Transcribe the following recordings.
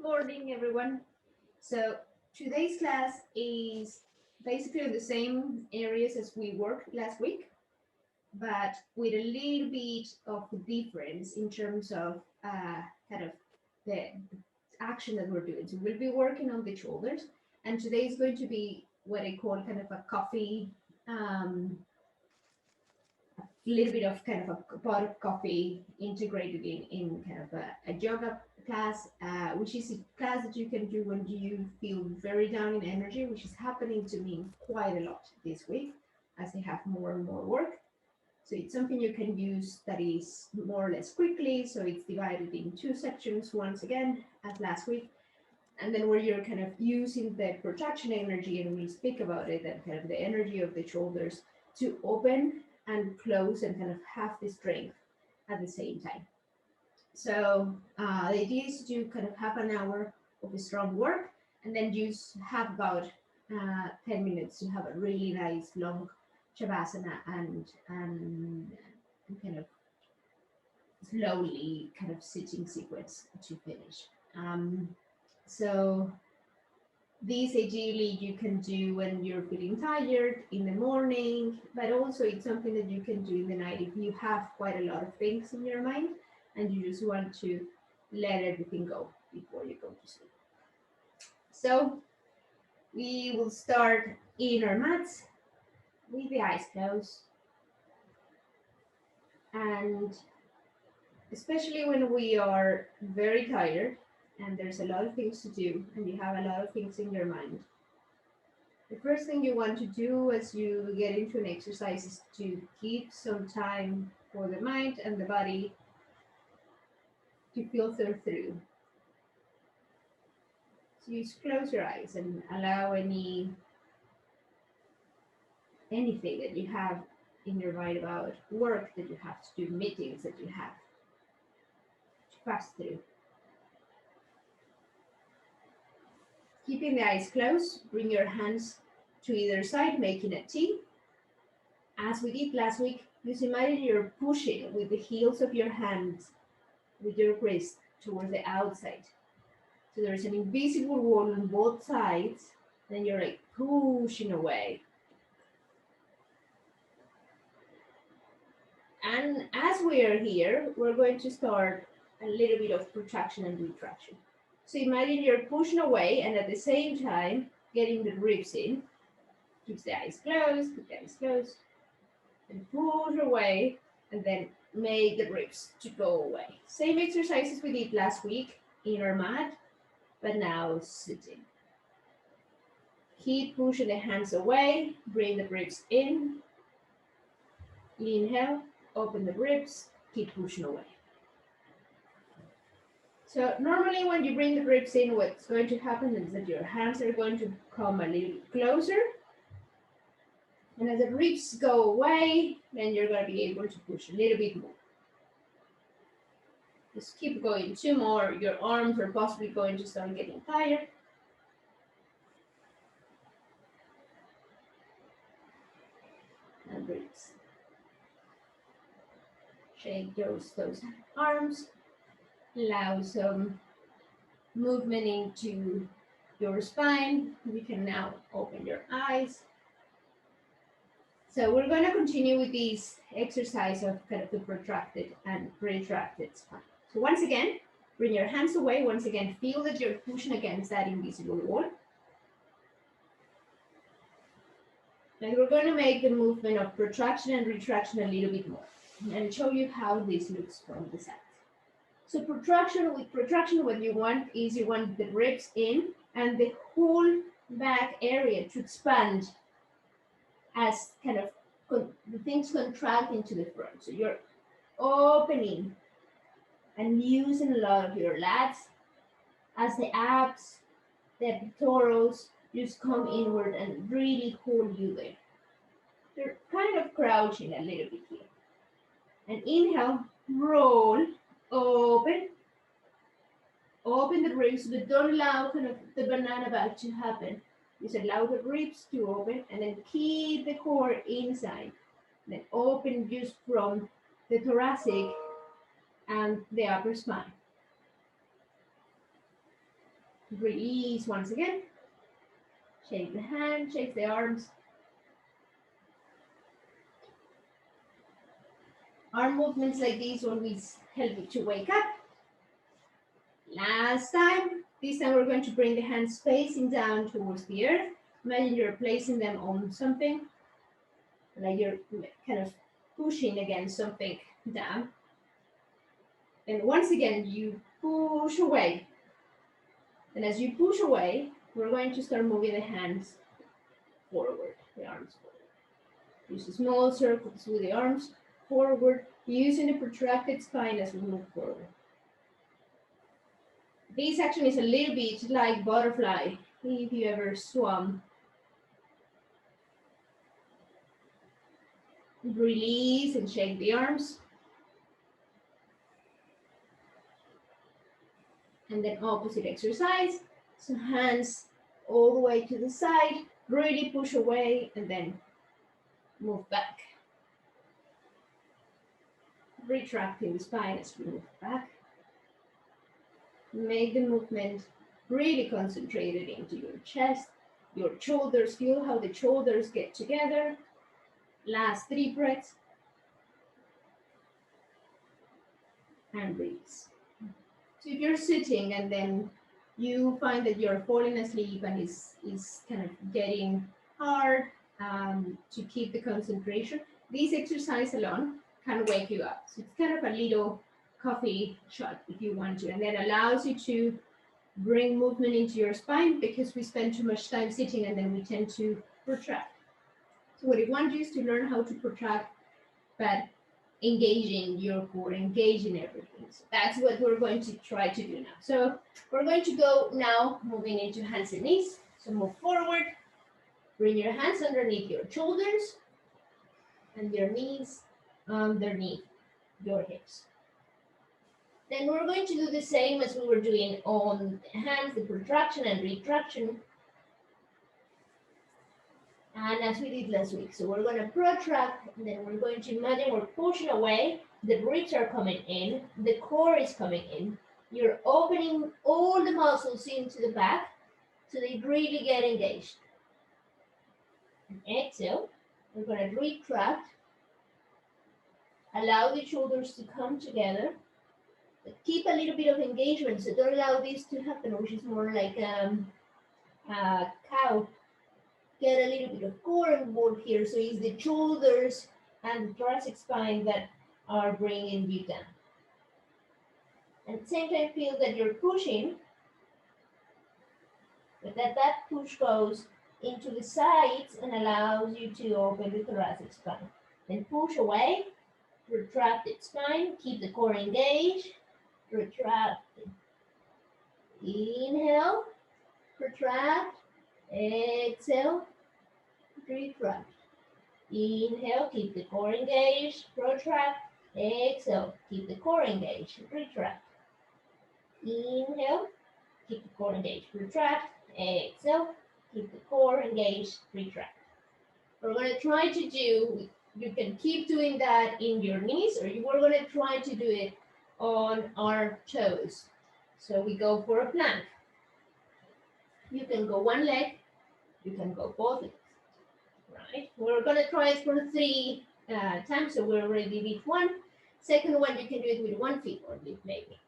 Morning, everyone. So today's class is basically in the same areas as we worked last week, but with a little bit of difference in terms of kind of the action that we're doing. So we'll be working on the shoulders, and today is going to be what I call kind of a coffee um, little bit of kind of a pot of coffee integrated in kind of a yoga class, which is a class that you can do when you feel very down in energy, which is happening to me quite a lot this week as I have more and more work. So it's something you can use that is more or less quickly. So it's divided in two sections once again, as last week. And then where you're kind of using the protraction energy, and we'll speak about it, and kind of the energy of the shoulders to open and close and kind of have the strength at the same time. So the idea is to kind of have an hour of strong work, and then just have about 10 minutes to have a really nice long Shapasana and kind of slowly kind of sitting sequence to finish. So these ideally you can do when you're feeling tired in the morning, but also it's something that you can do in the night if you have quite a lot of things in your mind and you just want to let everything go before you go to sleep. So we will start in our mats with the eyes closed, and especially when we are very tired and there's a lot of things to do and you have a lot of things in your mind, the first thing you want to do as you get into an exercise is to keep some time for the mind and the body to filter through. So you just close your eyes and allow anything that you have in your mind about work that you have to do, meetings that you have to pass through. Keeping the eyes closed, bring your hands to either side, making a T. As we did last week, just imagine you're pushing with the heels of your hands, with your wrist towards the outside. So there's an invisible wall on both sides, then you're like pushing away. And as we are here, we're going to start a little bit of protraction and retraction. So imagine you're pushing away and at the same time getting the ribs in. Keep the eyes closed, and push away, and then make the ribs to go away. Same exercises we did last week in our mat, but now sitting. Keep pushing the hands away, bring the ribs in. Inhale, open the ribs, keep pushing away. So normally when you bring the ribs in, what's going to happen is that your hands are going to come a little closer. And as the ribs go away, then you're going to be able to push a little bit more. Just keep going, 2 more. Your arms are possibly going to start getting tired. And ribs. Shake those arms. Allow some movement into your spine. You can now open your eyes. So we're going to continue with this exercise of kind of the protracted and retracted spine. So once again, bring your hands away. Once again, feel that you're pushing against that invisible wall. And we're going to make the movement of protraction and retraction a little bit more and show you how this looks from the side. So protraction, what you want is you want the ribs in and the whole back area to expand as kind of the things contract into the front. So you're opening and using a lot of your lats as the abs, the pectorals just come inward and really hold you there. You're kind of crouching a little bit here. And inhale, roll, open the ribs, but don't allow kind of the banana back to happen. Just allow the ribs to open and then keep the core inside. Then open just from the thoracic and the upper spine. Release once again. Shake the hand, shake the arms. Arm movements like these always help you to wake up. Last time. This time we're going to bring the hands facing down towards the earth. Imagine you're placing them on something, like you're kind of pushing against something down. And once again, you push away. And as you push away, we're going to start moving the hands forward, the arms forward. Use small circles with the arms forward, using a protracted spine as we move forward. This action is a little bit like butterfly, if you ever swum. Release and shake the arms. And then opposite exercise. So hands all the way to the side, really push away and then move back. Retracting the spine as we move back. Make the movement really concentrated into your chest, your shoulders. Feel how the shoulders get together. Last 3 breaths. And release. So if you're sitting and then you find that you're falling asleep and is kind of getting hard to keep the concentration, this exercise alone can wake you up. So it's kind of a little coffee shot if you want to, and that allows you to bring movement into your spine because we spend too much time sitting and then we tend to protract. So what I want you is to learn how to protract, but engaging your core, engaging everything. So that's what we're going to try to do now. So we're going to go now moving into hands and knees. So move forward, bring your hands underneath your shoulders and your knees underneath your hips. Then we're going to do the same as we were doing on the hands, the protraction and retraction. And as we did last week. So we're going to protract, and then we're going to imagine we're pushing away, the ribs are coming in, the core is coming in. You're opening all the muscles into the back so they really get engaged. And exhale, we're going to retract. Allow the shoulders to come together. But keep a little bit of engagement, so don't allow this to happen, which is more like a cow. Get a little bit of core involved here, so it's the shoulders and the thoracic spine that are bringing you down. And at the same time, feel that you're pushing, but that push goes into the sides and allows you to open the thoracic spine. Then push away, retracted spine, keep the core engaged, retract. Inhale, retract, exhale, retract. Inhale, keep the core engaged, protract, exhale, keep the core engaged, retract. Inhale, keep the core engaged, retract, exhale, keep the core engaged, retract. We're going to try to do, you can keep doing that in your knees, or we're going to try to do it on our toes. So we go for a plank. You can go one leg, you can go both legs, right? We're going to try it for 3 times, so we already did 1. Second one, you can do it with 1 foot only, maybe,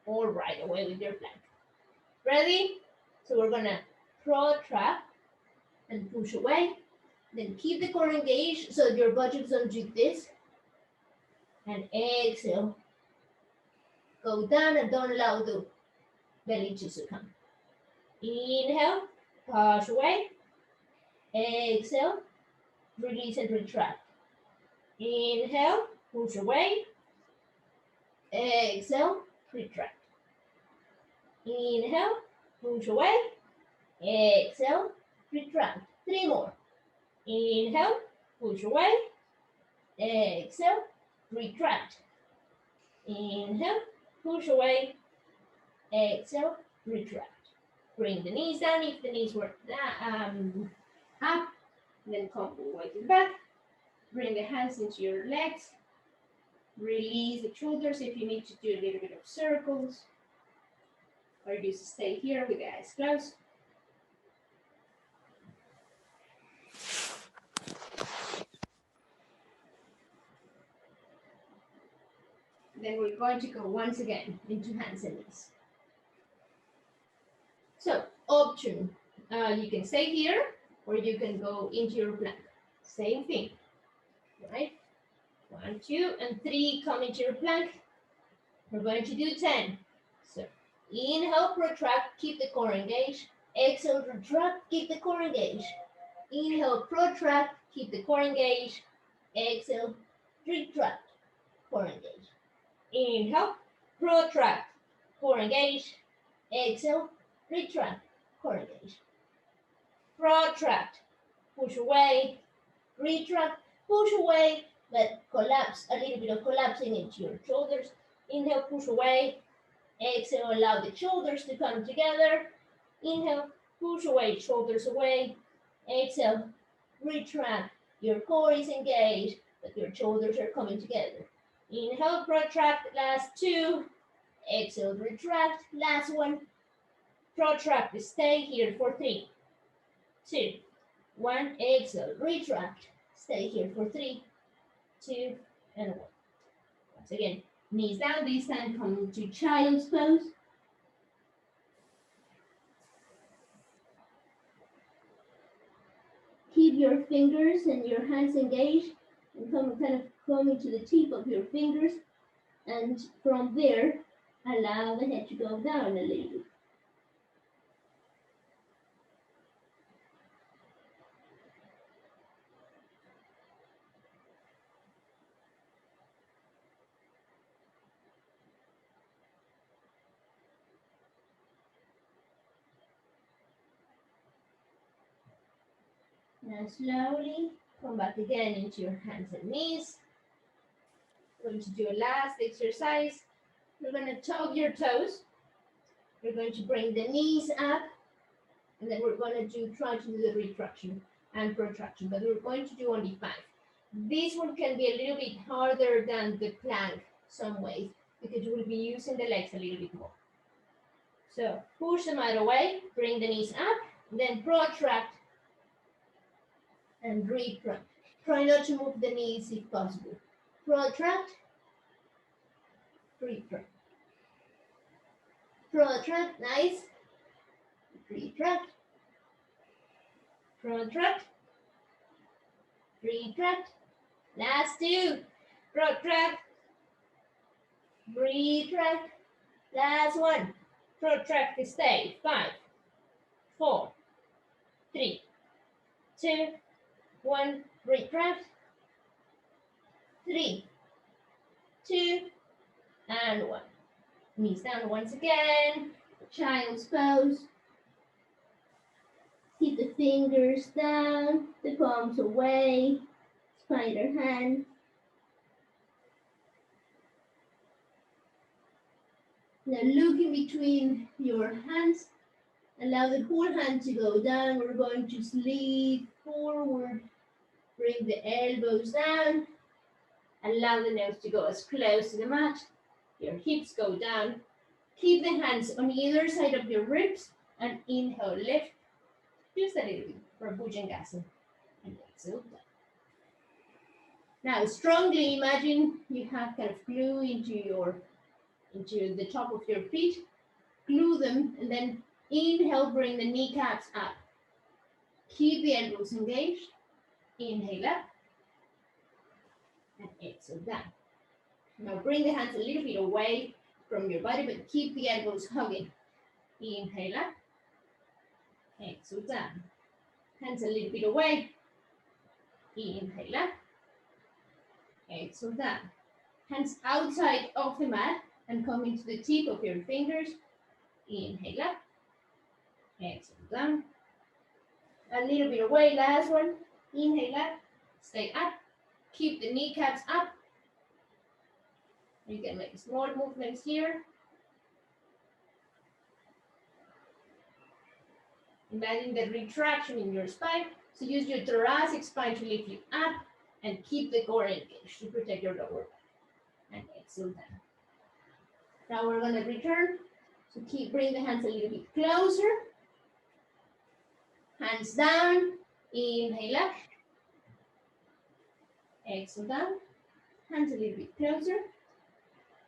or right away with your plank. Ready? So we're going to protract and push away. Then keep the core engaged so your buttocks don't do this. And exhale. Go down and don't allow the belly to succumb. Inhale, push away. Exhale, release and retract. Inhale, push away. Exhale, retract. Inhale, push away. Exhale, retract. 3 more. Inhale, push away. Exhale, retract. Inhale, push away. Exhale, retract. Bring the knees down if the knees were up. Then come all the way to the back. Bring the hands into your legs. Release the shoulders if you need to do a little bit of circles. or just stay here with the eyes closed. Then we're going to go once again into hands and knees. So option, you can stay here or you can go into your plank. Same thing, right? 1, 2, and 3, come into your plank. We're going to do 10. So inhale, protract, keep the core engaged. Exhale, retract, keep the core engaged. Inhale, protract, keep the core engaged. Exhale, retract, core engaged. Inhale, protract, core engaged. Exhale, retract, core engaged. Protract, push away, retract, push away, but collapse, a little bit of collapsing into your shoulders. Inhale, push away. Exhale, allow the shoulders to come together. Inhale, push away, shoulders away. Exhale, retract. Your core is engaged, but your shoulders are coming together. Inhale, protract, last 2. Exhale, retract, last 1. Protract, stay here for 3, 2, 1. Exhale, retract, stay here for 3, 2, and 1. Once again, knees down, this time come to child's pose. Keep your fingers and your hands engaged and kind of coming to the tip of your fingers, and from there allow the head to go down a little bit. Now slowly come back again into your hands and knees. We're going to do a last exercise. We're going to tug your toes. We're going to bring the knees up, and then we're going to try to do the retraction and protraction, but we're going to do only 5. This one can be a little bit harder than the plank some ways, because you will be using the legs a little bit more. So push them out away, bring the knees up, then protract and retract. Try not to move the knees if possible. Protract, retract. Protract, nice. Retract. Protract. Retract. Last 2. Protract. Retract. Last 1. Protract, stay. 5, 4, 3, 2, 1. Retract. 3, 2, and 1. Knees down once again. Child's pose. Keep the fingers down, the palms away, spider hand. Now look in between your hands. Allow the whole hand to go down. We're going to slide forward. Bring the elbows down. Allow the nose to go as close to the mat. Your hips go down. Keep the hands on either side of your ribs and inhale, lift. Just a little bit for Bhujangasana. And exhale down. Now strongly imagine you have kind of glue into the top of your feet. Glue them and then inhale, bring the kneecaps up. Keep the elbows engaged. Inhale up. And exhale down. Now bring the hands a little bit away from your body, but keep the elbows hugging. Inhale up. Exhale down. Hands a little bit away. Inhale up. Exhale down. Hands outside of the mat and come into the tip of your fingers. Inhale up. Exhale down. A little bit away, last one. Inhale up. Stay up. Keep the kneecaps up. You can make small movements here. Imagine the retraction in your spine. So use your thoracic spine to lift you up and keep the core engaged to protect your lower back. And exhale down. Now we're going to return So bring the hands a little bit closer. Hands down. Inhale up. Exhale down. Hands a little bit closer.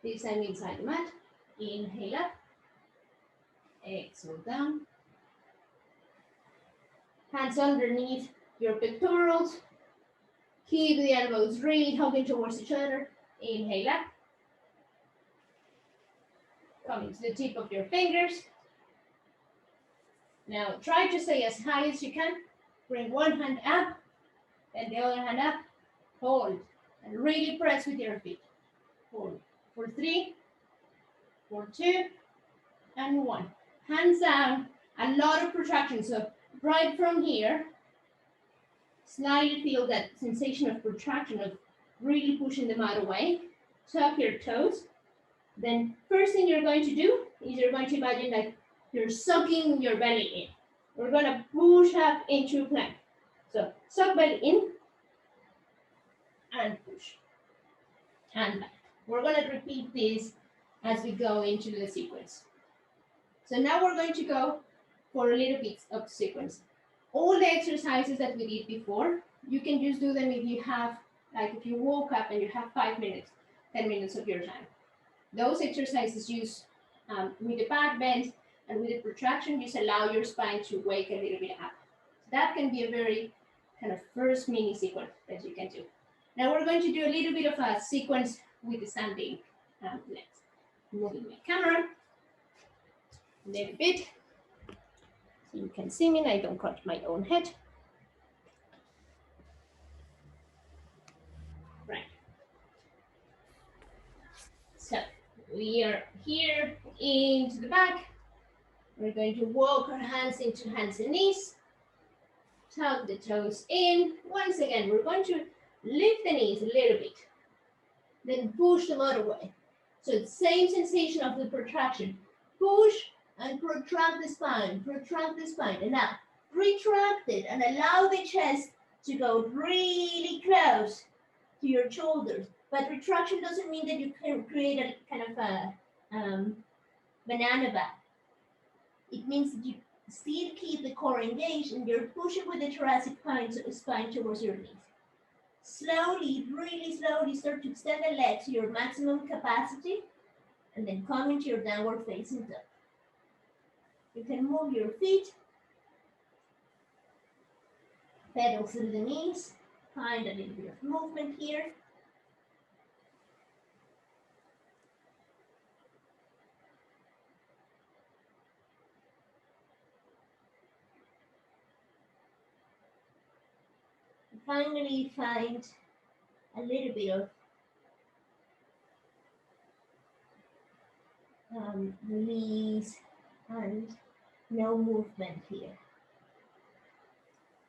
This time inside the mat. Inhale up. Exhale down. Hands underneath your pectorals. Keep the elbows really hugging towards each other. Inhale up. Coming to the tip of your fingers. Now try to stay as high as you can. Bring one hand up and the other hand up. Hold and really press with your feet. Hold for 3, for 2, and 1. Hands down. A lot of protraction. So right from here, slightly feel that sensation of protraction, of really pushing the mat away. Tuck your toes. Then first thing you're going to do is you're going to imagine that you're sucking your belly in. We're going to push up into plank. So suck belly in and push and back. We're going to repeat this as we go into the sequence. So now we're going to go for a little bit of sequence. All the exercises that we did before, you can just do them if you have, like if you woke up and you have 5 minutes, 10 minutes of your time. Those exercises use, with the back bend and with the protraction, just allow your spine to wake a little bit up. That can be a very kind of first mini sequence that you can do. Now we're going to do a little bit of a sequence with the standing legs. Moving my camera a little bit so you can see me and I don't cut my own head. Right. So we are here into the back. We're going to walk our hands into hands and knees. Tuck the toes in. Once again, we're going to lift the knees a little bit. Then push them out away. So it's same sensation of the protraction. Push and protract the spine. Protract the spine. And now retract it and allow the chest to go really close to your shoulders. But retraction doesn't mean that you can create a kind of a banana back. It means that you still keep the core engaged and you're pushing with the thoracic spine towards your knees. Slowly, really slowly start to extend the legs to your maximum capacity and then come into your downward facing dog. You can move your feet, pedal through the knees, find a little bit of movement here. Finally, find a little bit of release and no movement here.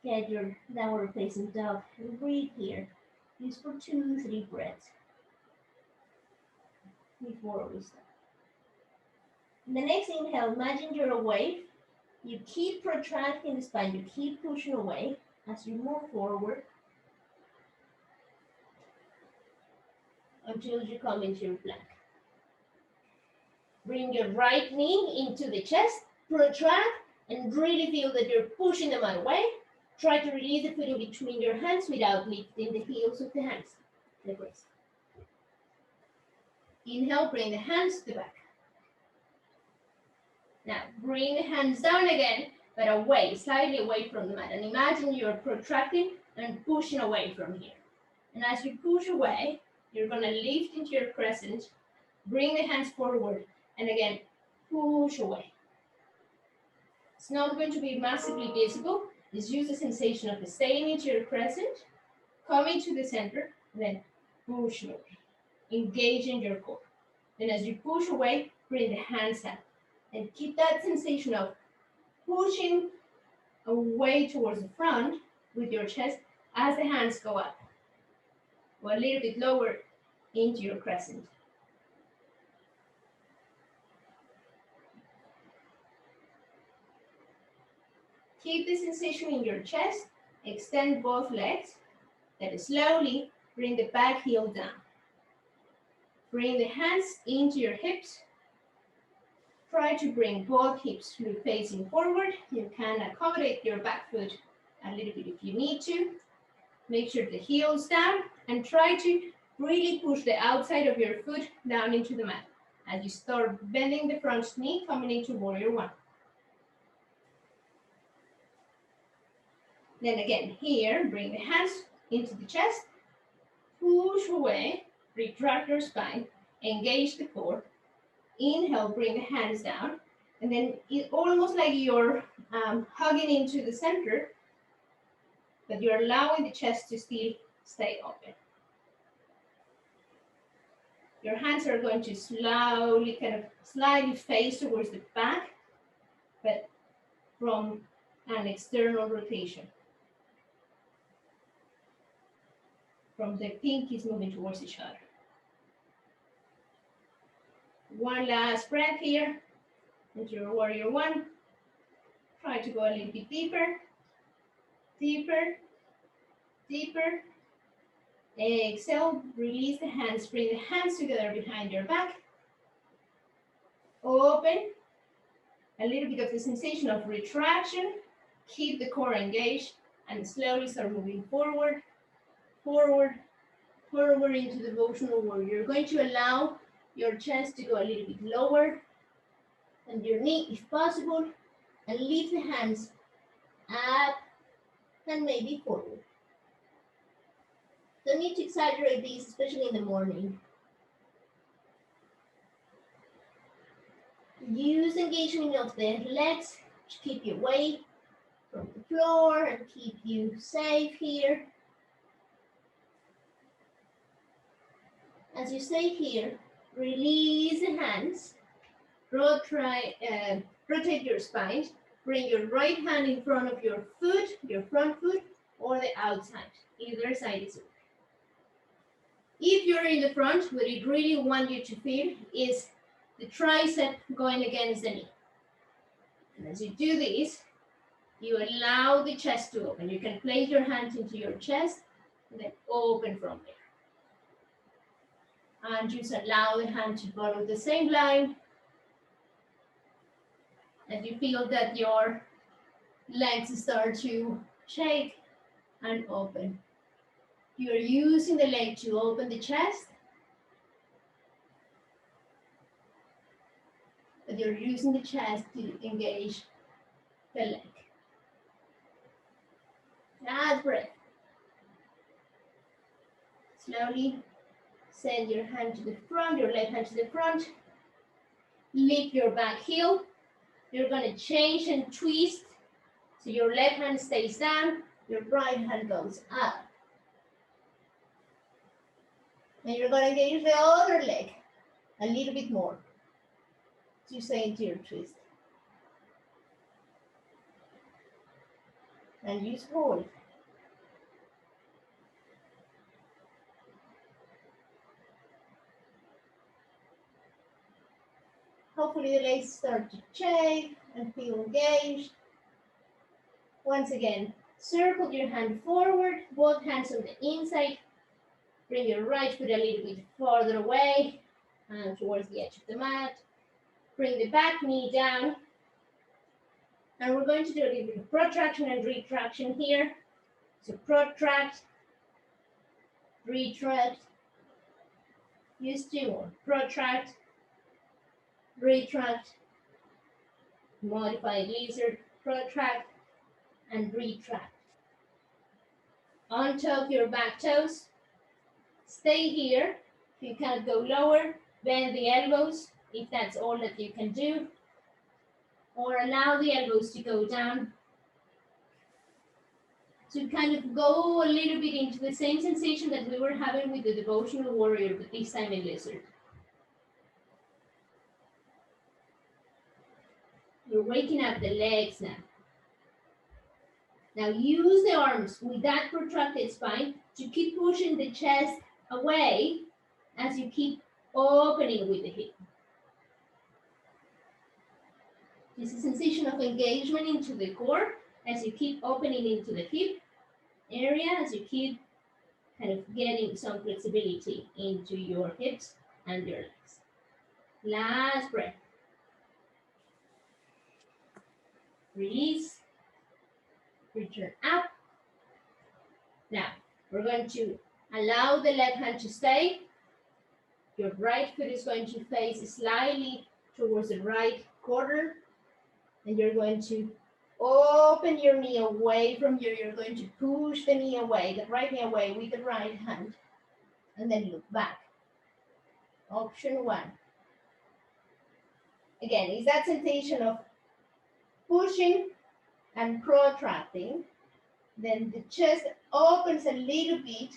Get your downward facing dog and breathe here. Use for 2-3 breaths before we start. In the next inhale, imagine you're a wave. You keep protracting the spine, you keep pushing away as you move forward until you come into your plank. Bring your right knee into the chest, protract, and really feel that you're pushing them out away. Try to release the footing between your hands without lifting the heels of the hands. The wrist. Inhale, bring the hands to the back. Now, bring the hands down again, but away, slightly away from the mat. And imagine you're protracting and pushing away from here. And as you push away, you're going to lift into your crescent, bring the hands forward, and again, push away. It's not going to be massively visible. It's just a sensation of staying into your crescent, coming to the center, then push away. Engaging your core. Then as you push away, bring the hands down. And keep that sensation of pushing away towards the front with your chest as the hands go up. Or a little bit lower into your crescent. Keep the sensation in your chest. Extend both legs. Then slowly bring the back heel down. Bring the hands into your hips. Try to bring both hips facing forward. You can accommodate your back foot a little bit if you need to. Make sure the heel's down and try to really push the outside of your foot down into the mat. As you start bending the front knee, coming into warrior one. Then again, here, bring the hands into the chest, push away, retract your spine, engage the core. Inhale, bring the hands down, and then it's almost like you're hugging into the center, but you're allowing the chest to still stay open. Your hands are going to slowly, slightly face towards the back, but from an external rotation. From the pinkies moving towards each other. One last breath here into your warrior one. Try to go a little bit deeper, deeper, deeper. Exhale, release the hands, bring the hands together behind your back. Open, a little bit of the sensation of retraction. Keep the core engaged and slowly start moving forward, forward, forward into the devotional warrior. You're going to allow your chest to go a little bit lower and your knee if possible, and lift the hands up and maybe forward. Don't need to exaggerate these, especially in the morning. Use engagement of the legs to keep you away from the floor and keep you safe here. As you stay here, release the hands, rotate your spine, bring your right hand in front of your foot, your front foot, or the outside. Either side is okay. If you're in the front, what it really want you to feel is the tricep going against the knee. And as you do this, you allow the chest to open. You can place your hands into your chest and then open from there. And just allow the hand to follow the same line. As you feel that your legs start to shake and open. You're using the leg to open the chest, but you're using the chest to engage the leg. Last breath. Slowly send your hand to the front, your left hand to the front. Lift your back heel. You're going to change and twist. So your left hand stays down, your right hand goes up. And you're going to engage the other leg a little bit more to stay into your twist. And use hold. Hopefully the legs start to shake and feel engaged. Once again, circle your hand forward, both hands on the inside. Bring your right foot a little bit farther away and towards the edge of the mat. Bring the back knee down. And we're going to do a little bit of protraction and retraction here. So protract, retract. Use two more. Protract, retract. Modified lizard, protract and retract. Untuck your back toes. Stay here. If you can't go lower, bend the elbows if that's all that you can do. Or allow the elbows to go down. To kind of go a little bit into the same sensation that we were having with the devotional warrior, but this time in lizard. You're waking up the legs now. Now use the arms with that protracted spine to keep pushing the chest away as you keep opening with the hip. This is a sensation of engagement into the core as you keep opening into the hip area, as you keep kind of getting some flexibility into your hips and your legs. Last breath. release, return up. Now, we're going to allow the left hand to stay. Your right foot is going to face slightly towards the right corner, and you're going to open your knee away from you. You're going to push the knee away, the right knee away with the right hand, and then look back. Option one. Again, is that sensation of pushing and protracting. Then the chest opens a little bit.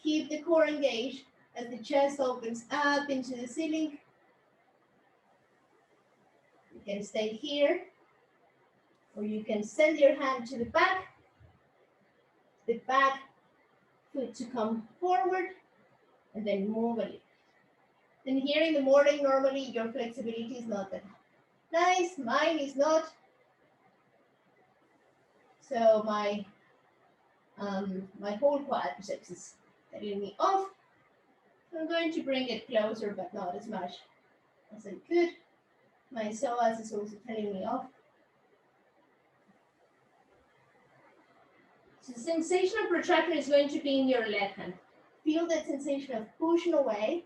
Keep the core engaged as the chest opens up into the ceiling. You can stay here, or you can send your hand to the back foot to come forward, and then move a little. Then here in the morning, normally your flexibility is not that nice. Mine is not. So my whole quadriceps is telling me off. I'm going to bring it closer, but not as much as I could. My psoas is also telling me off. So the sensation of protraction is going to be in your left hand. Feel that sensation of pushing away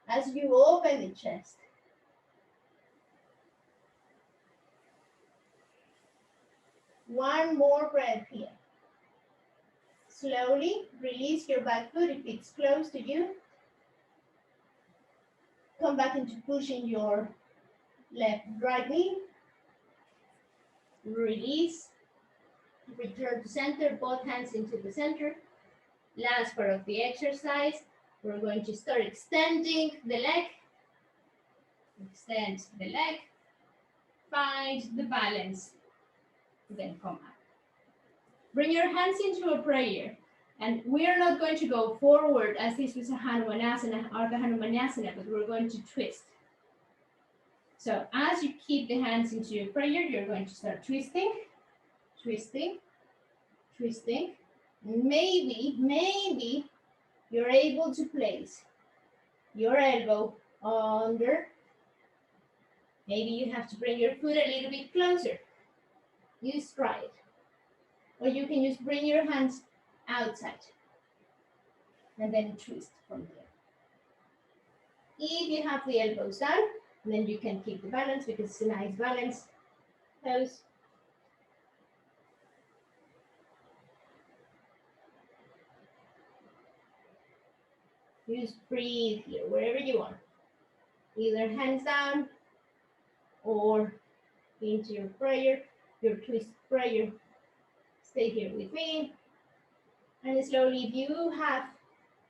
as you open the chest. One more breath here. Slowly release your back foot if it's close to you. Come back into pushing your right knee. Release. Return to center, both hands into the center. Last part of the exercise, we're going to start extending the leg. Extend the leg. Find the balance. Then come up. Bring your hands into a prayer. And we are not going to go forward as this was a Hanumanasana or the Hanumanasana, but we're going to twist. So as you keep the hands into your prayer, you're going to start twisting, twisting, twisting. Maybe you're able to place your elbow under. Maybe you have to bring your foot a little bit closer. You try it. Or you can just bring your hands outside and then twist from there. If you have the elbows down, then you can keep the balance because it's a nice balance pose. Just breathe here, wherever you want. Either hands down or into your prayer, your twist prayer. Stay here with me. And slowly, if you have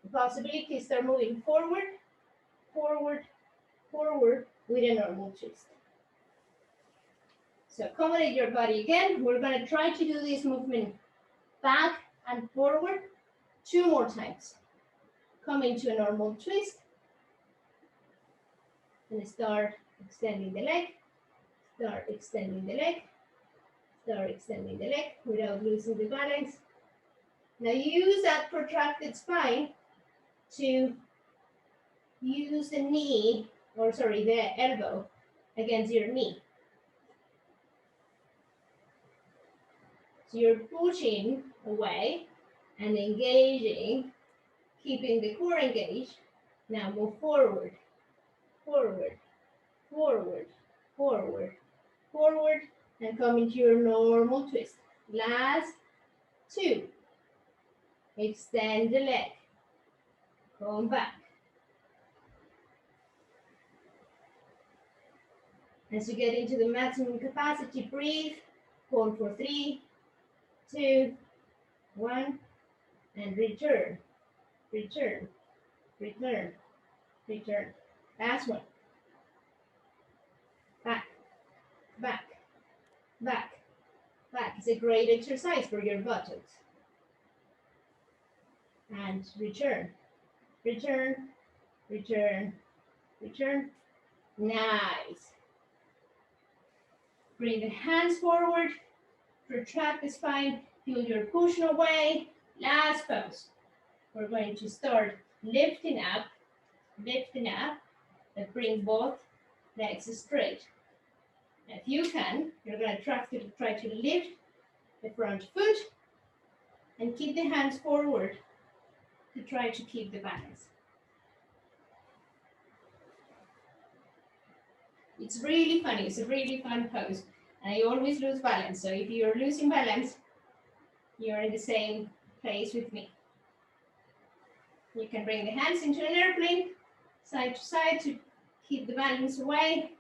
the possibility, start moving forward, forward, forward with a normal twist. So accommodate your body again. We're going to try to do this movement back and forward 2 more times. Come into a normal twist. And start extending the leg. Start extending the leg. Start extending the leg without losing the balance. Now use that protracted spine to use the knee, or sorry, the elbow against your knee. So you're pushing away and engaging, keeping the core engaged. Now move forward, forward, forward, forward, forward, and come into your normal twist. Last 2. Extend the leg. Come back. As you get into the maximum capacity, breathe. Hold for 3, 2, 1, and return. Return. Return. Return. Last one. Back. Back. Back. Back. It's a great exercise for your buttocks. And return, return, return, return. Nice. Bring the hands forward, protract the spine, feel your pushing away. Last pose. We're going to start lifting up, and bring both legs straight. Now, if you can, you're going to try to lift the front foot and keep the hands forward to try to keep the balance. It's really funny. It's a really fun pose. And you always lose balance. So if you're losing balance, you're in the same place with me. You can bring the hands into an airplane, side to side, to keep the balance away.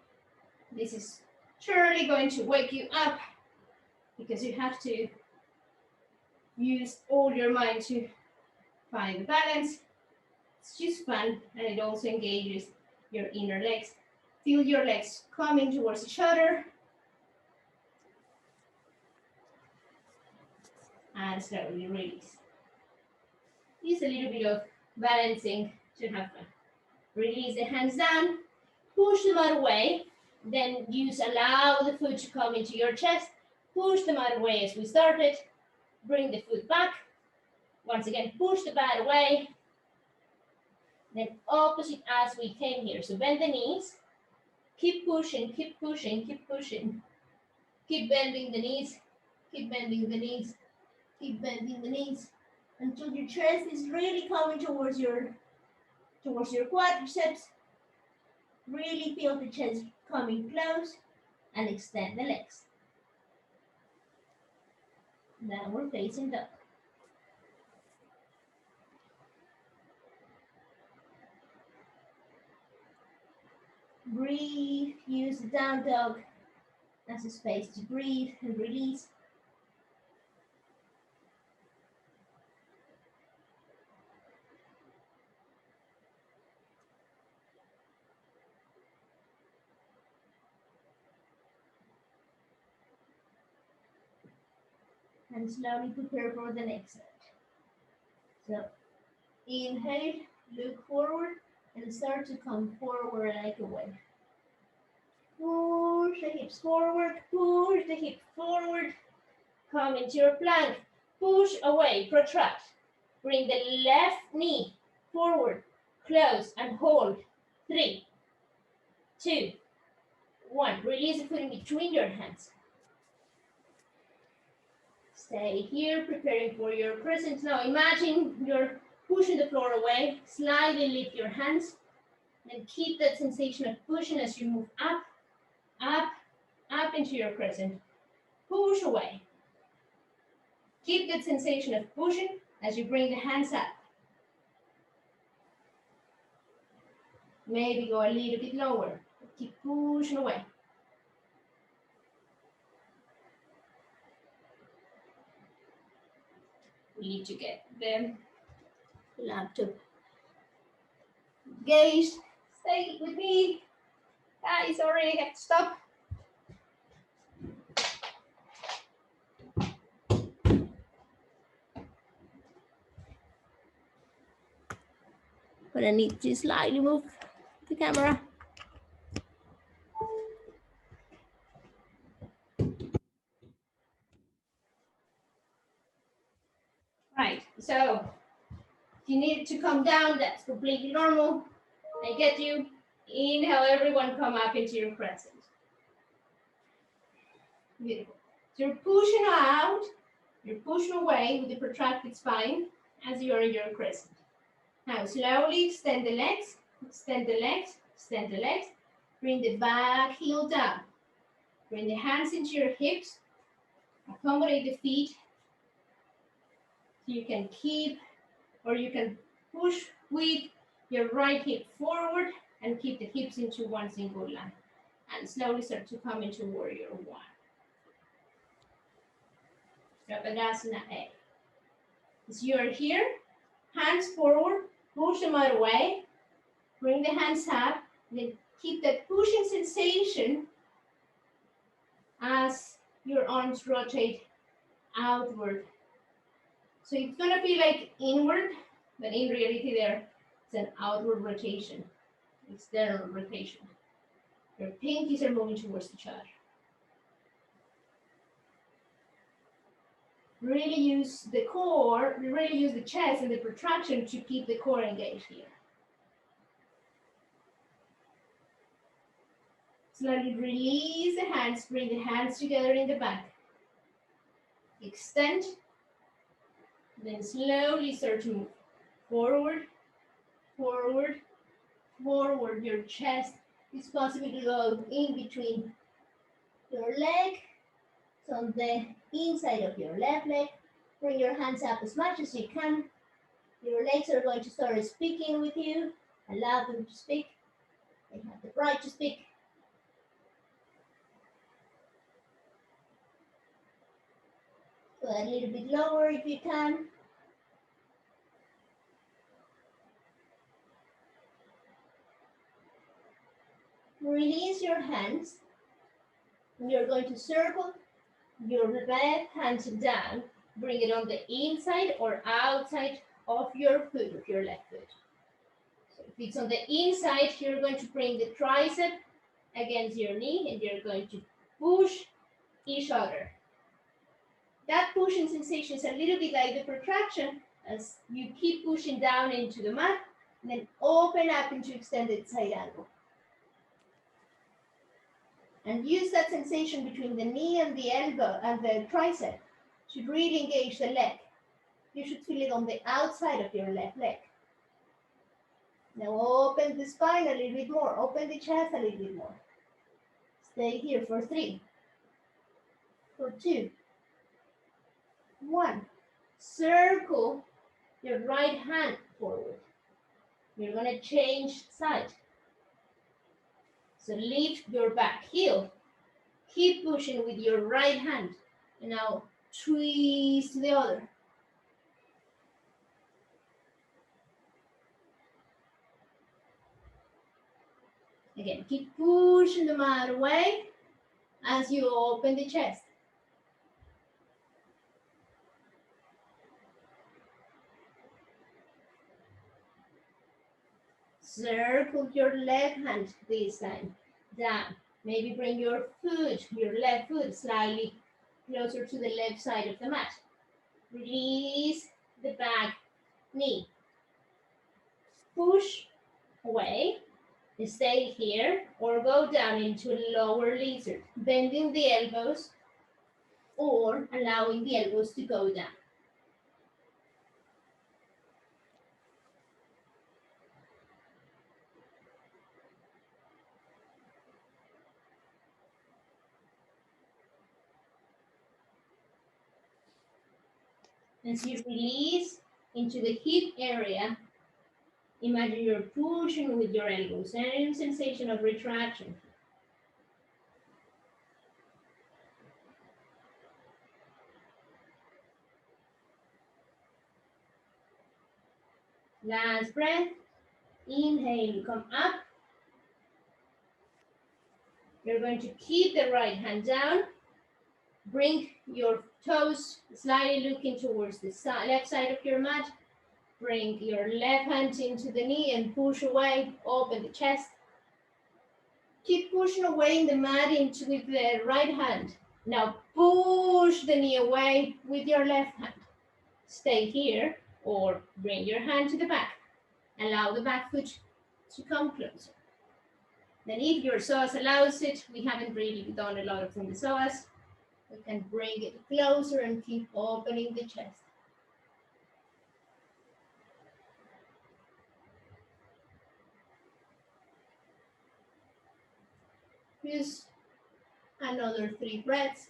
This is surely going to wake you up because you have to use all your mind to find the balance. It's just fun, and it also engages your inner legs. Feel your legs coming towards each other. And slowly release. Use a little bit of balancing to have fun. Release the hands down, push the mat away, then allow the foot to come into your chest, push the mat away as we started, bring the foot back, once again push the mat away, then opposite as we came here. So bend the knees, keep pushing, keep pushing, keep pushing, keep bending the knees, keep bending the knees, keep bending the knees, until your chest is really coming towards your quadriceps. Really feel the chest coming close and extend the legs. Downward facing dog. Breathe, use the down dog as a space to breathe and release. And slowly prepare for the next set. So inhale, look forward, and start to come forward like a wave. Push the hips forward, push the hip forward. Come into your plank, push away, protract. Bring the left knee forward, close and hold. 3, 2, 1. Release the foot in between your hands. Stay here, preparing for your crescent. Now imagine you're pushing the floor away. Slightly lift your hands and keep that sensation of pushing as you move up, up, up into your crescent. Push away. Keep that sensation of pushing as you bring the hands up. Maybe go a little bit lower. Keep pushing away. We need to get the laptop engaged. Stay with me. Guys, sorry, I have to stop. But I need to slightly move the camera. Right, so if you need to come down, that's completely normal. I get you. Inhale, everyone come up into your crescent. Beautiful. So you're pushing out, you're pushing away with the protracted spine as you're in your crescent. Now slowly extend the legs, extend the legs, extend the legs. Bring the back heel down. Bring the hands into your hips. Accommodate the feet. So you can keep, or you can push with your right hip forward and keep the hips into one single line. And slowly start to come into warrior one. Shapasana A. As you're here, hands forward, push them out away, bring the hands up, then keep that pushing sensation as your arms rotate outward. So it's gonna feel like inward, but in reality there, it's an outward rotation, external rotation. Your pinkies are moving towards each other. Really use the core, really use the chest and the protraction to keep the core engaged here. Slowly release the hands, bring the hands together in the back. Extend, then slowly start to move forward, forward, forward. Your chest is possible to go in between your leg. So on the inside of your left leg, bring your hands up as much as you can. Your legs are going to start speaking with you. Allow them to speak. They have the right to speak. Go a little bit lower if you can. Release your hands. You're going to circle your left hand down. Bring it on the inside or outside of your foot, of your left foot. So if it's on the inside, you're going to bring the tricep against your knee and you're going to push each other. That pushing sensation is a little bit like the protraction as you keep pushing down into the mat and then open up into extended side angle. And use that sensation between the knee and the elbow and the tricep to really engage the leg. You should feel it on the outside of your left leg. Now open the spine a little bit more. Open the chest a little bit more. Stay here for 3, for 2, 1. Circle your right hand forward. You're going to change side. So lift your back heel. Keep pushing with your right hand. And now twist to the other. Again, keep pushing the mat away as you open the chest. Circle your left hand this time down. Maybe bring your foot, your left foot, slightly closer to the left side of the mat. Release the back knee. Push away. Stay here or go down into a lower lizard, bending the elbows or allowing the elbows to go down. As you release into the hip area, imagine you're pushing with your elbows and sensation of retraction. Last breath. Inhale, come up. You're going to keep the right hand down. Bring your toes slightly looking towards the left side of your mat. Bring your left hand into the knee and push away. Open the chest. Keep pushing away in the mat with the right hand. Now push the knee away with your left hand. Stay here or bring your hand to the back. Allow the back foot to come closer. Then if your psoas allows it, we haven't really done a lot of from the psoas, we can bring it closer and keep opening the chest. Use another 3 breaths.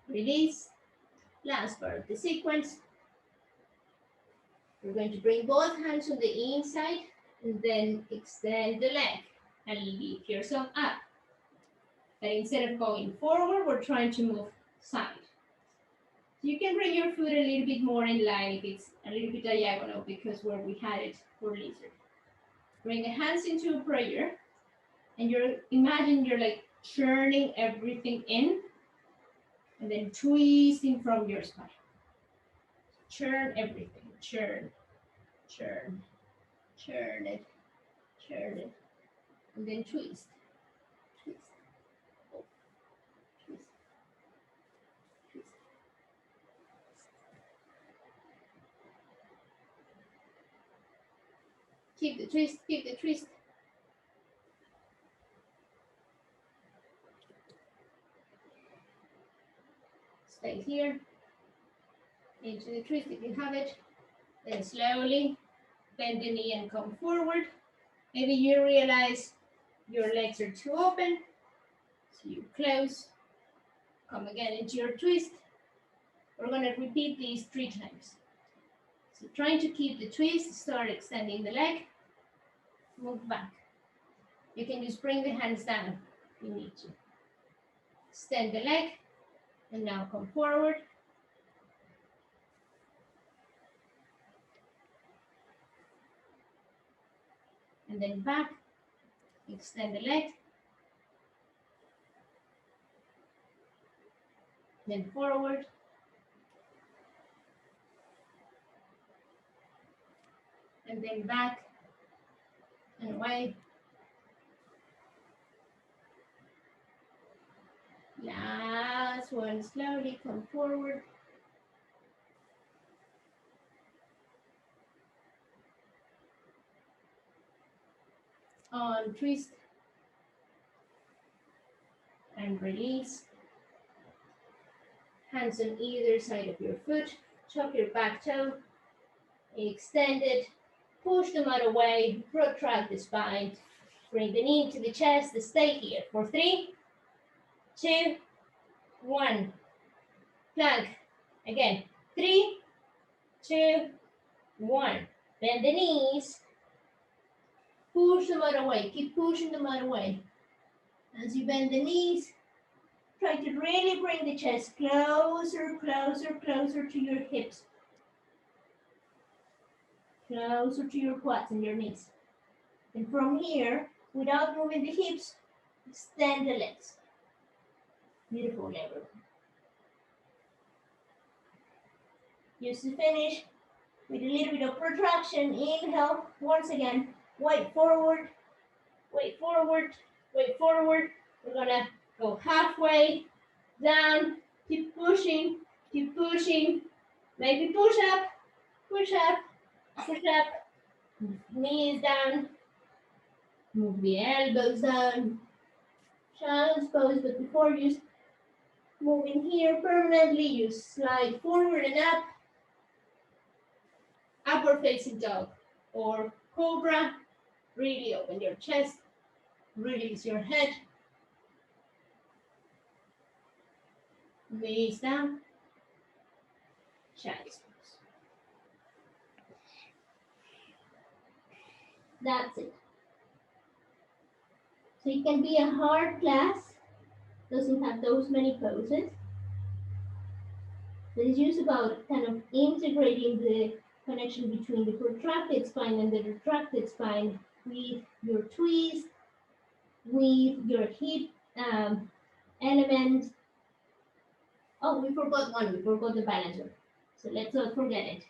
Release. Last part of the sequence. We're going to bring both hands on the inside and then extend the leg and lift yourself up. But instead of going forward, we're trying to move side. You can bring your foot a little bit more in line if it's a little bit diagonal because where we had it for lizard. Bring the hands into a prayer and imagine you're like churning everything in and then twisting from your spine. Churn everything, churn, churn, churn it, and then twist, twist, oh, twist, twist. Keep the twist, keep the twist. Stay here. Into the twist if you have it. Then slowly bend the knee and come forward. Maybe you realize your legs are too open. So you close. Come again into your twist. We're going to repeat these 3 times. So trying to keep the twist, start extending the leg, move back. You can just bring the hands down if you need to. Extend the leg, and now come forward. And then back, extend the leg. Then forward. And then back and away. Last one, slowly come forward. On twist and release. Hands on either side of your foot. Tuck your back toe. Extend it. Push them out away. Protract the spine. Bring the knee into the chest. Stay here for 3, 2, 1. Plank. Again. 3, 2, 1. Bend the knees. Push them out away. Keep pushing them out away. As you bend the knees, try to really bring the chest closer, closer, closer to your hips. Closer to your quads and your knees. And from here, without moving the hips, extend the legs. Beautiful, everyone. Just to finish with a little bit of protraction. Inhale, once again, weight forward, weight forward, weight forward. We're gonna go halfway down, keep pushing, maybe push up, push up, push up, knees down, move the elbows down, child's pose, but before you move in here permanently, you slide forward and up, upward facing dog, or cobra. Really open your chest, release your head, knees down, child's pose. That's it. So it can be a hard class, doesn't have those many poses, but it's just about kind of integrating the connection between the protracted spine and the retracted spine with your twist, with your hip element. Oh, we forgot one. We forgot the balance one. So let's not forget it.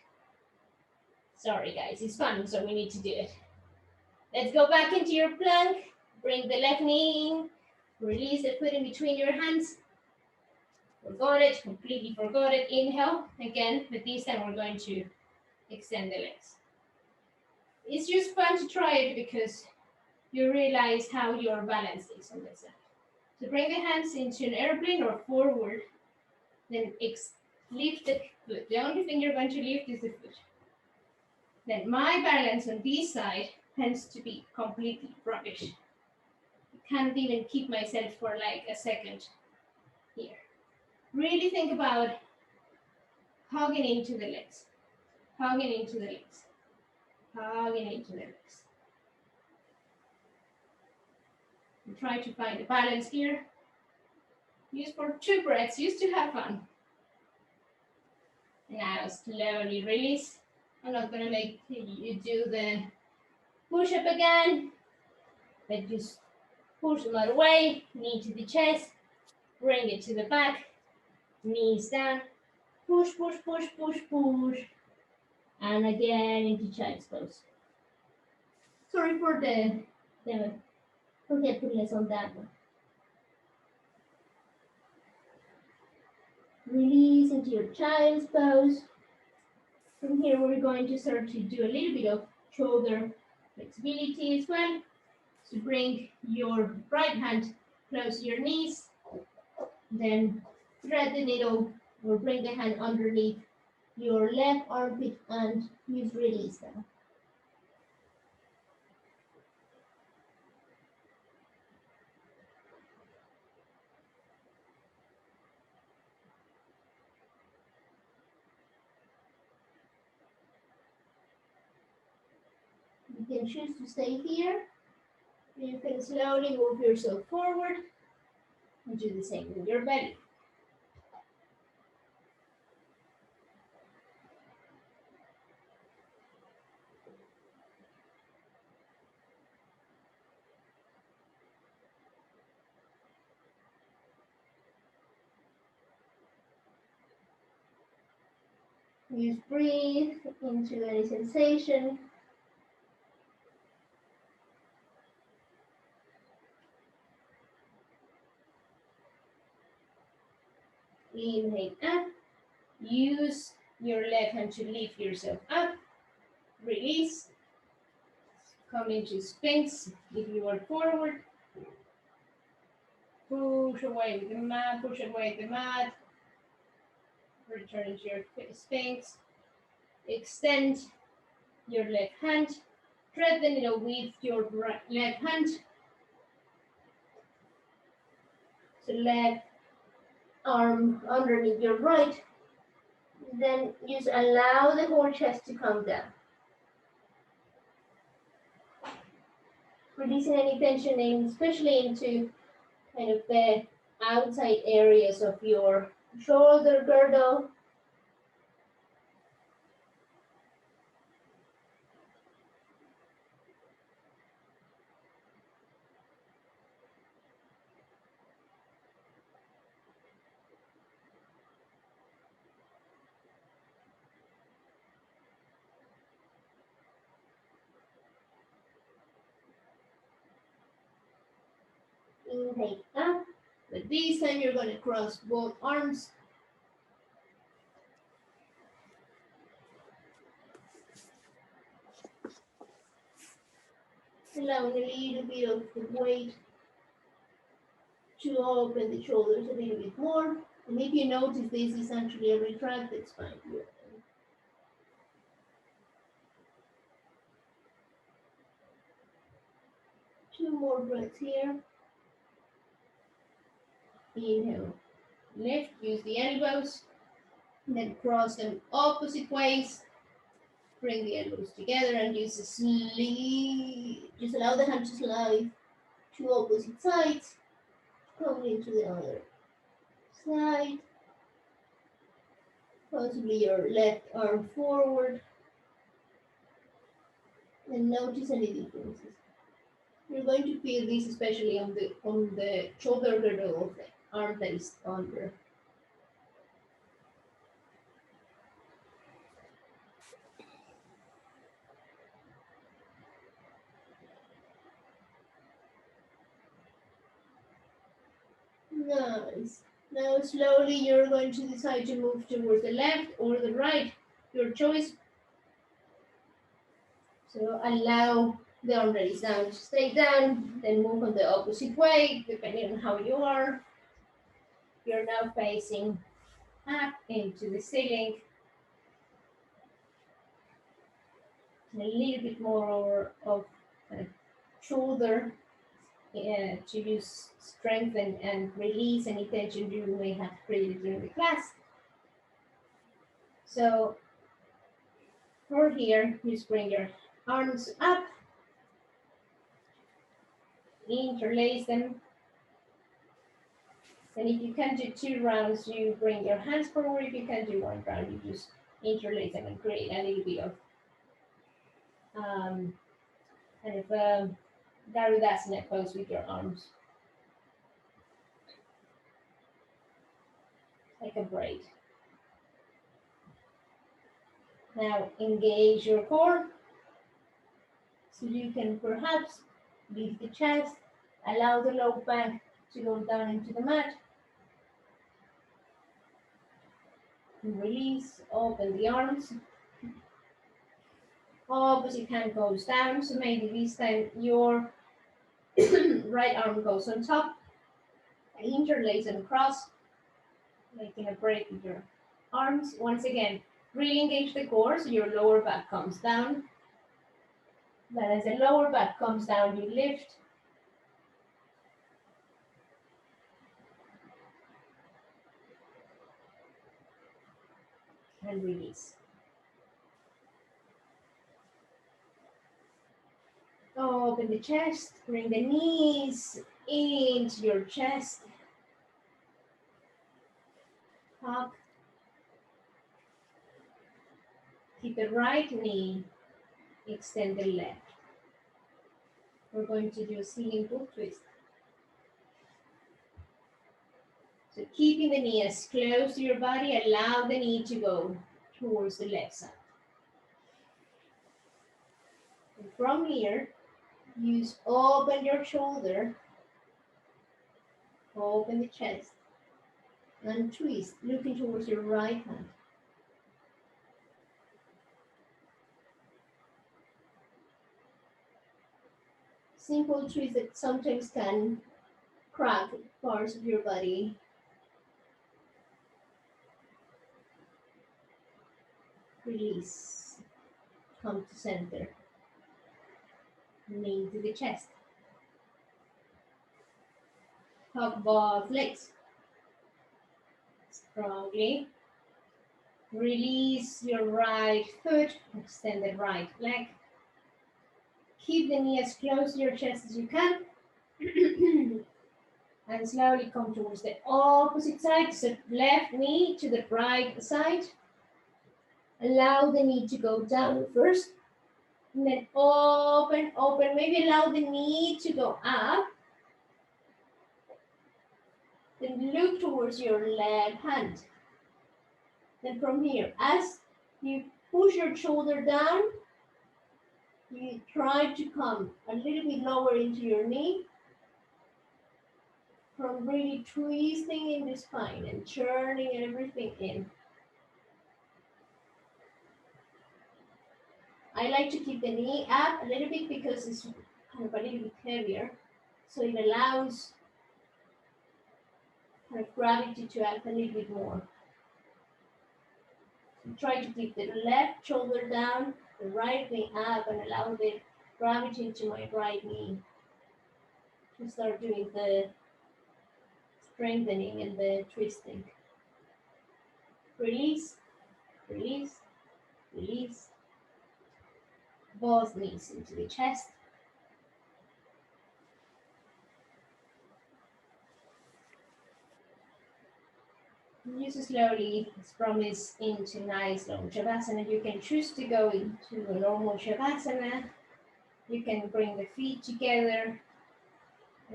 Sorry, guys. It's fun, so we need to do it. Let's go back into your plank. Bring the left knee in. Release the foot in between your hands. Forgot it. Completely forgot it. Inhale again, but this time we're going to extend the legs. It's just fun to try it because you realize how your balance is on this side. So bring the hands into an airplane or forward, then lift the foot. The only thing you're going to lift is the foot. Then my balance on this side tends to be completely rubbish. I can't even keep myself for like a second here. Really think about hugging into the legs, hugging into the legs, hugging into the legs. And try to find a balance here. Use for 2 breaths, just to have fun. Now slowly release. I'm not going to make you do the push-up again, but just push them out away, knee to the chest, bring it to the back, knees down, push, push, push, push, push, and again into child's pose. Sorry for the forgetfulness on that one. Release into your child's pose. From here, we're going to start to do a little bit of shoulder flexibility as well. So bring your right hand close to your knees, then thread the needle or bring the hand underneath your left armpit and use release now. You can choose to stay here. You can slowly move yourself forward and do the same with your belly. Just breathe into any sensation. Inhale up. Use your left hand to lift yourself up. Release. Come into Sphinx if you are forward. Push away the mat, push away the mat. Return to your Sphinx. Extend your left hand. Thread the needle with your left hand. So left arm underneath your right. Then just allow the whole chest to come down. Releasing any tension especially into kind of the outside areas of your shoulder girdle. Inhale up. But this time you're going to cross both arms. Allowing a little bit of the weight to open the shoulders a little bit more. And if you notice this is actually a retracted spine. Two more breaths here. Inhale. Lift, use the elbows. Then cross them opposite ways. Bring the elbows together and use a sleeve. Just allow the hand to slide to opposite sides. Come into the other side. Possibly your left arm forward. And notice any differences. You're going to feel this especially on the shoulder girdle of the arm that is under. Nice. Now slowly you're going to decide to move towards the left or the right, your choice. So allow the arm that is down to stay down, then move on the opposite way, depending on how you are. You're now facing up into the ceiling. And a little bit more of shoulder to use strength and release any tension you may have created during the class. So for here, just bring your arms up, interlace them. And if you can do 2 rounds, you bring your hands forward. If you can do 1 round, you just interlace them and create a little bit of kind of Garudasana pose with your arms. Like a braid. Now engage your core. So you can perhaps lift the chest, allow the low back to go down into the mat. And release, open the arms. Opposite hand goes down, so maybe this time your right arm goes on top, interlace and cross, making a break with your arms. Once again, really engage the core, so your lower back comes down. Then as the lower back comes down, you lift. And release. Open the chest, bring the knees into your chest. Up. Keep the right knee, extend the left. We're going to do a ceiling boot twist. So keeping the knee as close to your body, allow the knee to go towards the left side. And from here, open your shoulder, open the chest, and twist, looking towards your right hand. Simple twist that sometimes can crack parts of your body. Release. Come to center. Knee to the chest. Hug both legs. Strongly. Release your right foot. Extend the right leg. Keep the knee as close to your chest as you can. And slowly come towards the opposite side. So left knee to the right side. Allow the knee to go down first. And then open, open. Maybe allow the knee to go up. Then look towards your left hand. Then from here, as you push your shoulder down, you try to come a little bit lower into your knee. From really twisting in the spine and churning everything in. I like to keep the knee up a little bit because it's kind of a little bit heavier. So it allows kind of gravity to act a little bit more. So try to keep the left shoulder down, the right knee up, and allow the gravity to my right knee to start doing the strengthening and the twisting. Release, release, release. Both knees into the chest. Use slowly, as promised, into nice long Shapasana. You can choose to go into a normal Shapasana. You can bring the feet together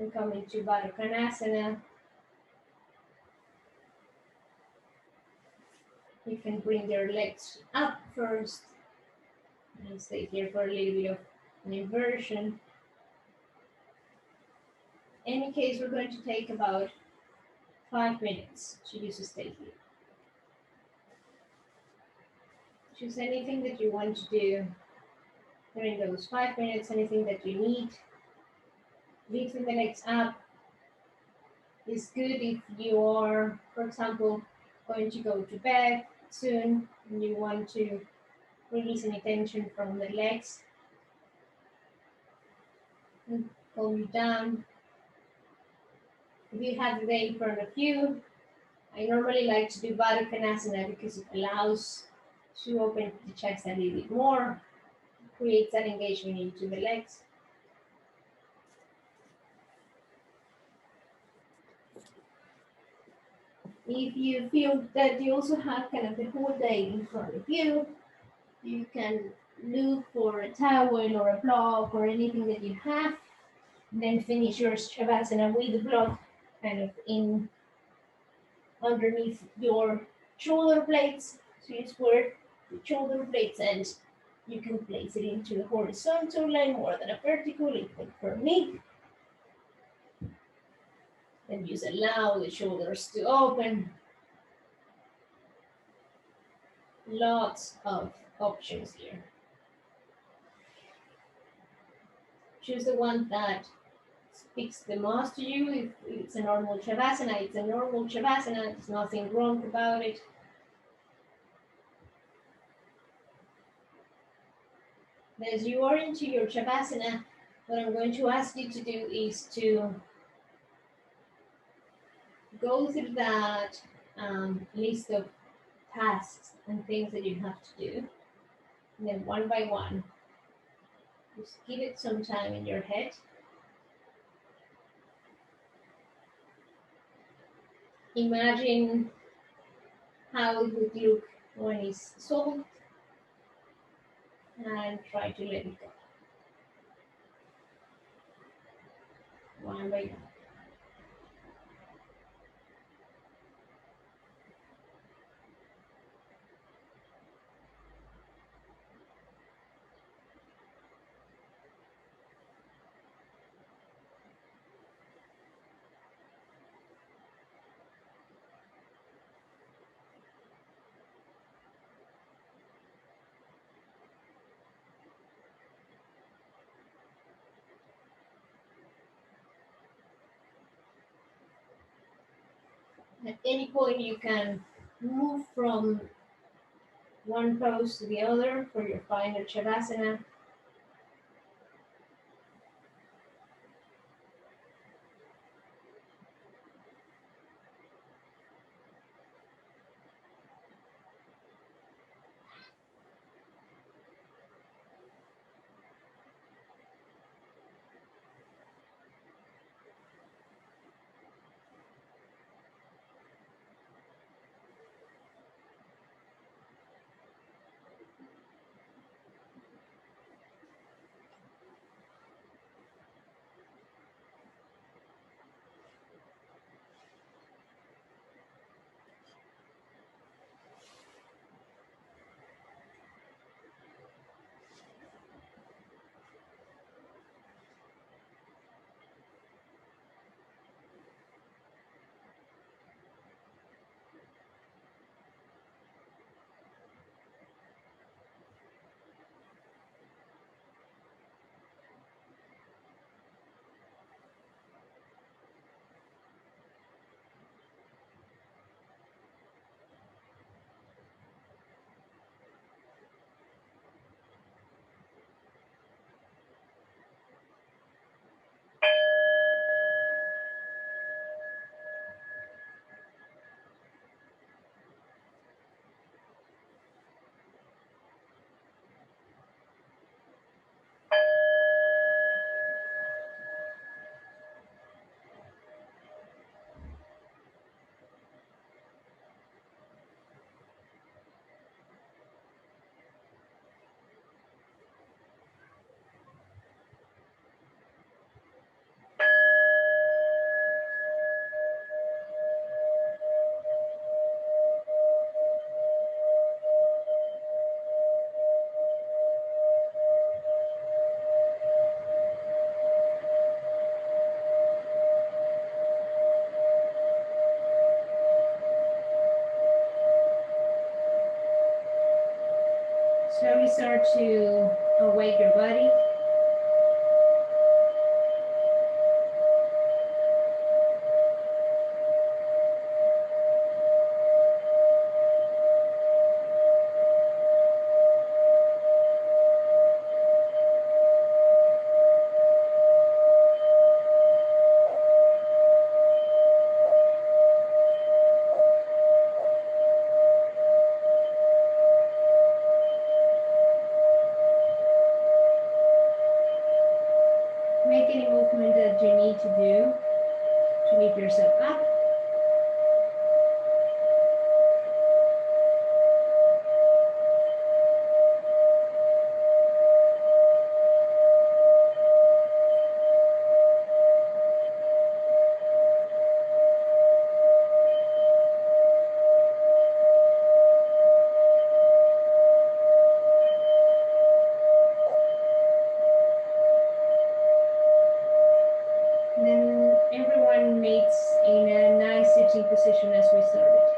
and come into Protraction. You can bring your legs up first and stay here for a little bit of an inversion. In any case, we're going to take about 5 minutes to use a stay here. Choose anything that you want to do during those 5 minutes, anything that you need. Lifting the legs up is good if you are, for example, going to go to bed soon and you want to release any tension from the legs and calm you down. If you have the day in front of you, I normally like to do Baddha because it allows to open the chest a little bit more, creates that engagement into the legs. If you feel that you also have kind of the whole day in front of you, you can look for a towel or a block or anything that you have, and then finish your Shavasana with the block kind of in underneath your shoulder blades. So you squirt the shoulder blades and you can place it into the horizontal line more than a vertical, like for me. And just allow the shoulders to open. Lots of options here. choose the one that speaks the most to you. If it's a normal Shavasana, it's a normal Shavasana. There's nothing wrong about it. As you are into your Shavasana, what I'm going to ask you to do is to go through that list of tasks and things that you have to do. And then one by one, just give it some time in your head. Imagine how it would look when it's solved and try to let it go. One by one. At any point, you can move from one pose to the other for your final Shavasana. Slowly start to awake your body. Make any movement that you need to do to lift yourself up. And then everyone meets in a nice sitting position as we started.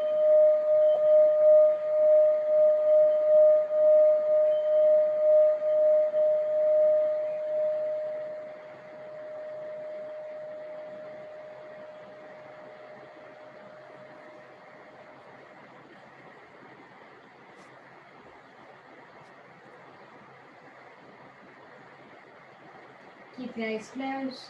Keep the eyes closed.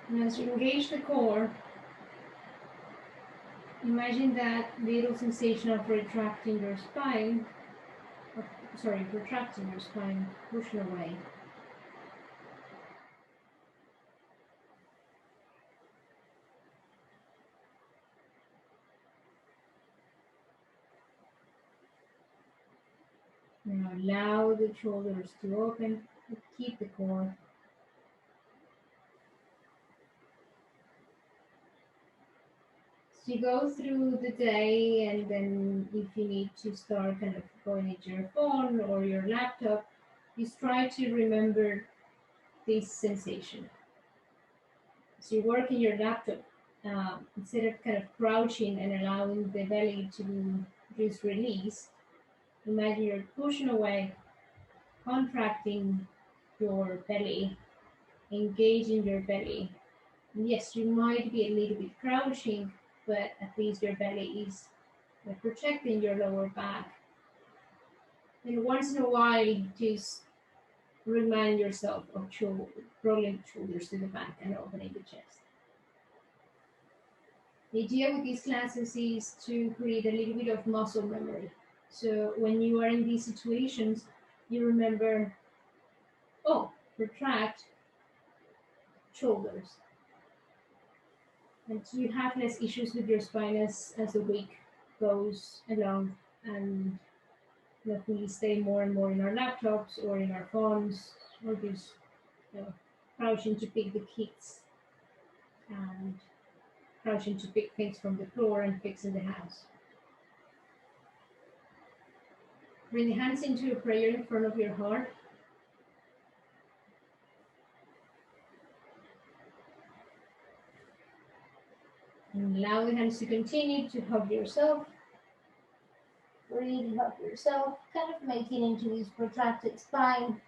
And as you engage the core, imagine that little sensation of retracting your spine, protracting your spine, pushing away. Now allow the shoulders to open, but keep the core. So you go through the day, and then if you need to start kind of going into your phone or your laptop, just try to remember this sensation. So you work in your laptop, instead of kind of crouching and allowing the belly to just release, imagine you're pushing away, contracting your belly, engaging your belly. And yes, you might be a little bit crouching, but at least your belly is protecting your lower back. And once in a while, just remind yourself of rolling the shoulders to the back and opening the chest. The idea with these classes is to create a little bit of muscle memory. So when you are in these situations, you remember, oh, retract, shoulders. And you have less issues with your spine as the week goes along, and we stay more and more in our laptops or in our phones, or just crouching to pick the kids and crouching to pick things from the floor and fixing the house. Bring the hands into a prayer in front of your heart. And allow the hands to continue to hug yourself. Really hug yourself, kind of making into this protracted spine.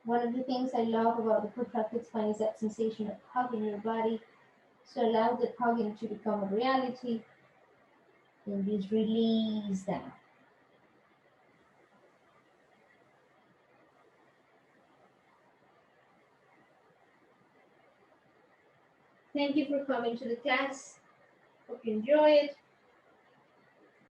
One of the things I love about the protracted spine is that sensation of hugging your body. So allow the hugging to become a reality. And just release that. Thank you for coming to the class. Hope you enjoy it.